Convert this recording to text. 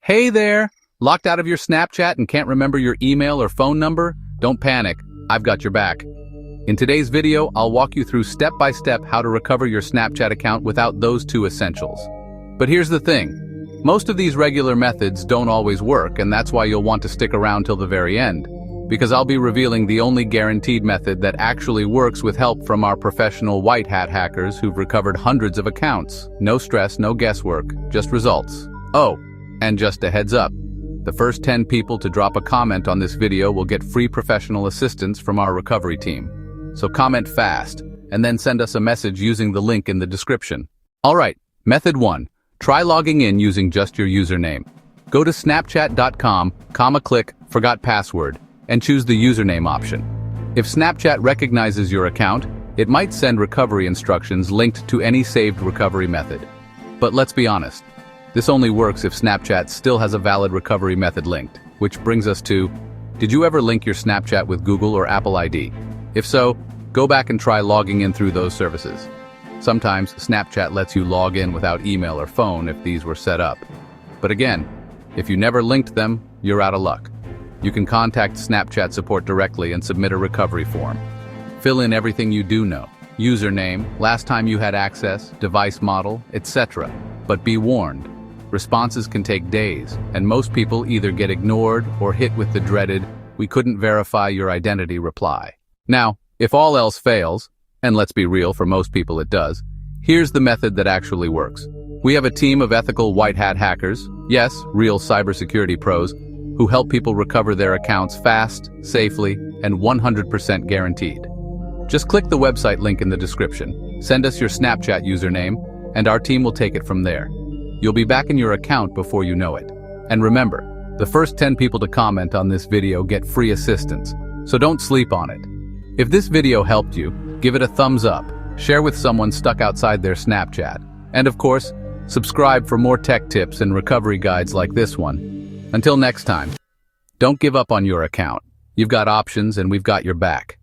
Hey there! Locked out of your Snapchat and can't remember your email or phone number? Don't panic, I've got your back. In today's video, I'll walk you through step-by-step how to recover your Snapchat account without those two essentials. But here's the thing. Most of these regular methods don't always work, and that's why you'll want to stick around till the very end. Because I'll be revealing the only guaranteed method that actually works with help from our professional white hat hackers who've recovered hundreds of accounts. No stress, no guesswork, just results. Oh, and just a heads up. The first 10 people to drop a comment on this video will get free professional assistance from our recovery team. So comment fast, and then send us a message using the link in the description. Alright, method 1. Try logging in using just your username. Go to snapchat.com/click forgot password and choose the username option. If Snapchat recognizes your account, it might send recovery instructions linked to any saved recovery method. But let's be honest, this only works if Snapchat still has a valid recovery method linked, which brings us to, did you ever link your Snapchat with Google or Apple ID? If so, go back and try logging in through those services. Sometimes Snapchat lets you log in without email or phone if these were set up. But again, if you never linked them, you're out of luck. You can contact Snapchat support directly and submit a recovery form. Fill in everything you do know, username, last time you had access, device model, etc. But be warned, responses can take days, and most people either get ignored or hit with the dreaded, "we couldn't verify your identity" reply. Now, if all else fails, and let's be real, for most people it does, here's the method that actually works. We have a team of ethical white hat hackers, yes, real cybersecurity pros, who help people recover their accounts fast, safely, and 100% guaranteed. Just click the website link in the description, send us your Snapchat username, and our team will take it from there. You'll be back in your account before you know it. And remember, the first 10 people to comment on this video get free assistance, so don't sleep on it. If this video helped you, give it a thumbs up, share with someone stuck outside their Snapchat, and of course, subscribe for more tech tips and recovery guides like this one. Until next time, don't give up on your account. You've got options and we've got your back.